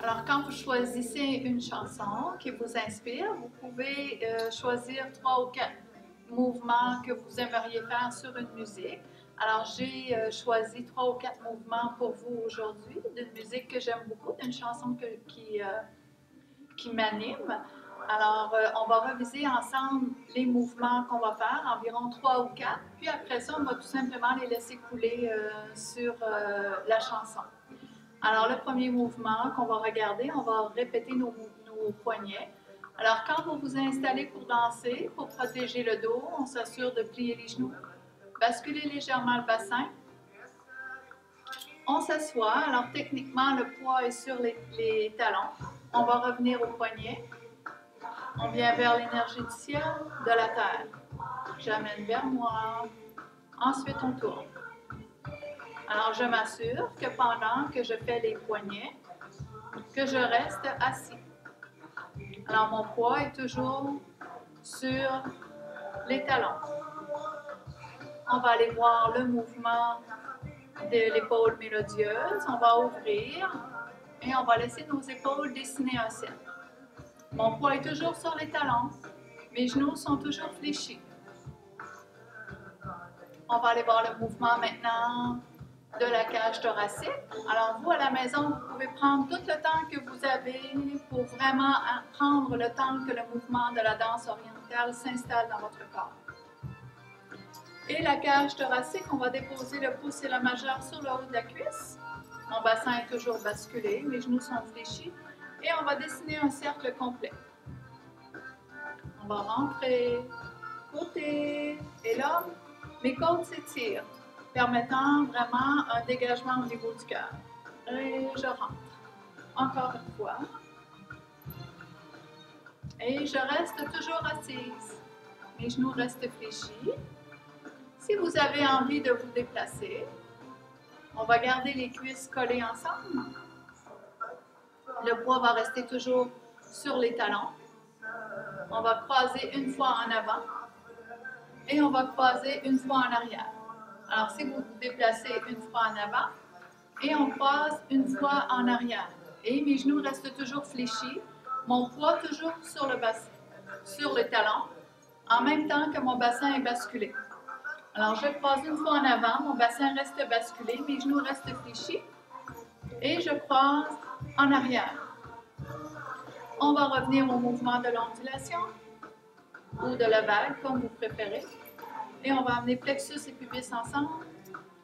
Alors, quand vous choisissez une chanson qui vous inspire, vous pouvez choisir 3 ou 4 mouvements que vous aimeriez faire sur une musique. Alors, j'ai choisi 3 ou 4 mouvements pour vous aujourd'hui, d'une musique que j'aime beaucoup, d'une chanson qui m'anime. Alors, on va reviser ensemble les mouvements qu'on va faire, environ 3 ou 4, puis après ça, on va tout simplement les laisser couler sur la chanson. Alors, le premier mouvement qu'on va regarder, on va répéter nos poignets. Alors, quand vous vous installez pour danser, pour protéger le dos, on s'assure de plier les genoux, basculer légèrement le bassin. On s'assoit. Alors, techniquement, le poids est sur les talons. On va revenir au poignet. On vient vers l'énergie du ciel, de la terre. J'amène vers moi. Ensuite, on tourne. Alors, je m'assure que pendant que je fais les poignets, que je reste assis. Alors, mon poids est toujours sur les talons. On va aller voir le mouvement de l'épaule mélodieuse. On va ouvrir et on va laisser nos épaules dessiner un cercle. Mon poids est toujours sur les talons. Mes genoux sont toujours fléchis. On va aller voir le mouvement maintenant de la cage thoracique. Alors, vous, à la maison, vous pouvez prendre tout le temps que vous avez pour vraiment prendre le temps que le mouvement de la danse orientale s'installe dans votre corps. Et la cage thoracique, on va déposer le pouce et le majeur sur le haut de la cuisse. Mon bassin est toujours basculé, mes genoux sont fléchis et on va dessiner un cercle complet. On va rentrer, côté, et là, mes côtes s'étirent, permettant vraiment un dégagement au niveau du cœur. Et je rentre. Encore une fois. Et je reste toujours assise. Mes genoux restent fléchis. Si vous avez envie de vous déplacer, on va garder les cuisses collées ensemble. Le poids va rester toujours sur les talons. On va croiser une fois en avant et on va croiser une fois en arrière. Alors, si vous vous déplacez une fois en avant et on croise une fois en arrière. Et mes genoux restent toujours fléchis, mon poids toujours sur le bassin, sur le talon, en même temps que mon bassin est basculé. Alors, je croise une fois en avant, mon bassin reste basculé, mes genoux restent fléchis et je croise en arrière. On va revenir au mouvement de l'ondulation ou de la vague, comme vous préférez. Et on va amener plexus et pubis ensemble.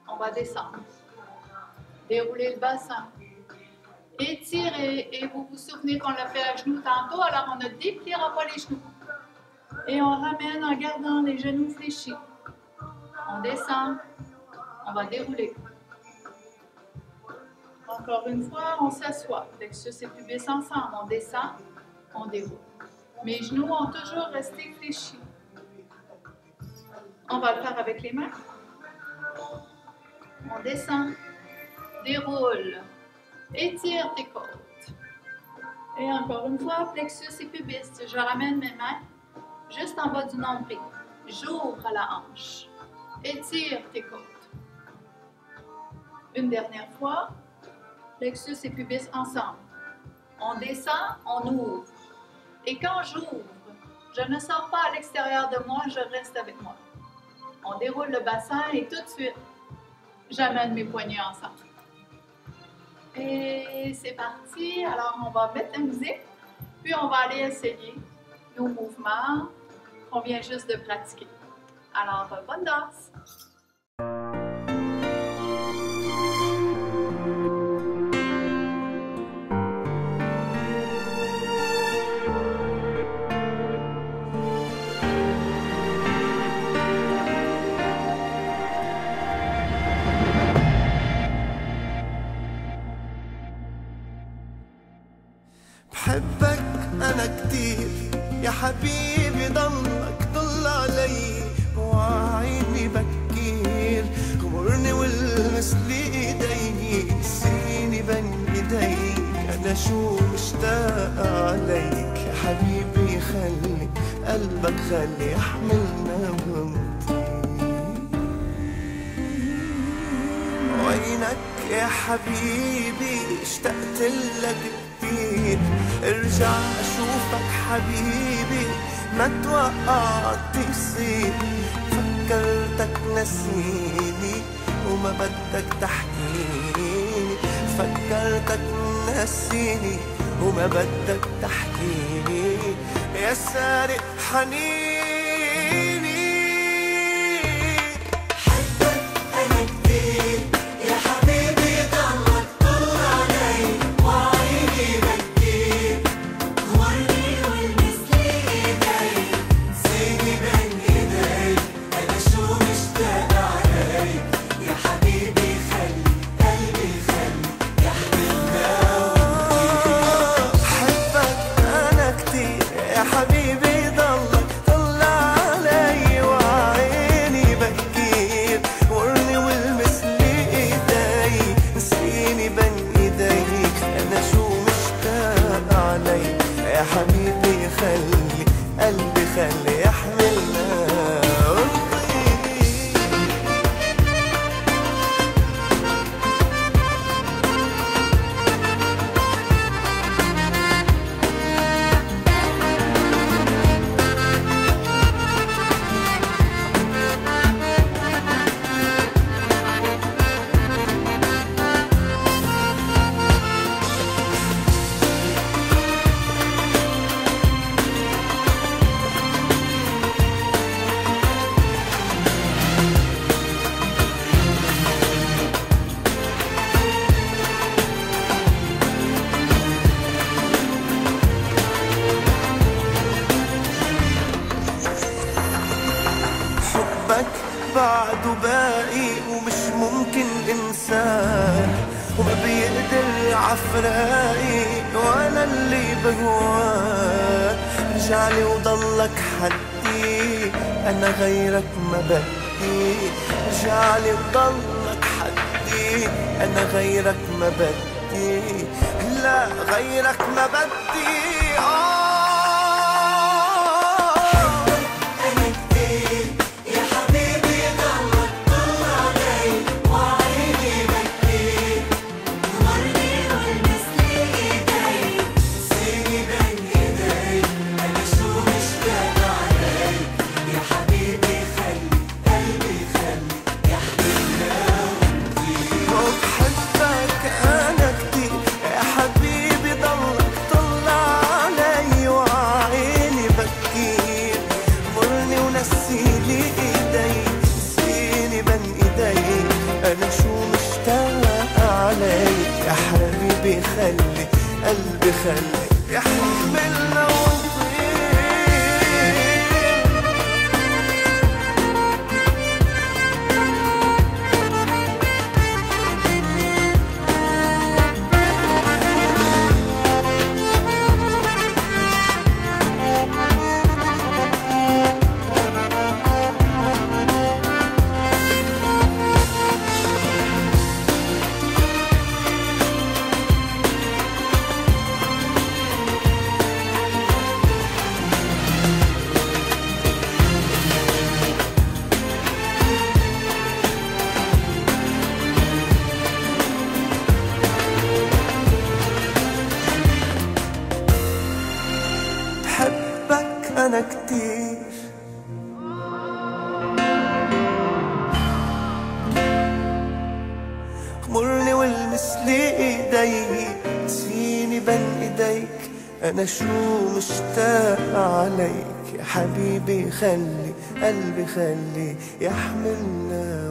On va descendre. Dérouler le bassin. Étirer. Et vous vous souvenez qu'on l'a fait à genoux tantôt, alors on ne dépliera pas les genoux. Et on ramène en gardant les genoux fléchis. On descend. On va dérouler. Encore une fois, on s'assoit. Plexus et pubis ensemble. On descend. On déroule. Mes genoux ont toujours resté fléchis. On va le faire avec les mains. On descend, déroule, étire tes côtes. Et encore une fois, plexus et pubis. Je ramène mes mains juste en bas du nombril. J'ouvre la hanche. Étire tes côtes. Une dernière fois, plexus et pubis ensemble. On descend, on ouvre. Et quand j'ouvre, je ne sors pas à l'extérieur de moi, je reste avec moi. On déroule le bassin et tout de suite, j'amène mes poignets ensemble. Et c'est parti. Alors, on va mettre la musique, puis on va aller essayer nos mouvements qu'on vient juste de pratiquer. Alors, bonne danse! بحبك أنا كتير يا حبيبي، ضلك طل علي وعيني بكير، غمرني والمس لي ايديك، نسيني بين ايديك، أنا شو مشتاق عليك يا حبيبي، خلي قلبك خلي يحملنا ونطير. وينك يا حبيبي اشتقت لك كتير، ارجع اشوفك حبيبي ما توقعت تصير. فكرتك نسيني وما بدك تحكيني، فكرتك نسيني وما بدك تحكيني، يا سارق حنيني. حبك أنا كتير يا حبيبي، ضلك طل علي وعيني بكير، غمرني والمس لي ايدي، نسيني بين ايدي، أنا شو مشتاق عليك يا حبيبي، خلي قلبي خلي يحملنا. حبك أنا كتير يا حبيبي، ضلك طل علي وعيني بكير، ورني والمس لي ايدي، نسيني بين ايديك، أنا شو مشتاق عليك يا حبيبي، خلي قلبي خلي يحملنا. حبك بعده باقي ومش ممكن انساه، وما بيقدر عفراقي وانا اللي بهواه. رجعلي وضلك حدي انا غيرك ما بدي، رجعلي وضلك حدي انا غيرك ما بدي، لا غيرك ما بدي. أنا شو مشتاق عليك يا حبيبي، خلي قلبي خلي يحملنا بحبك أنا كتير. غمرني والمس لي ايدي، نسيني بين ايديك، أنا شو مشتاق عليك يا حبيبي، خلي قلبي خلي يحملنا.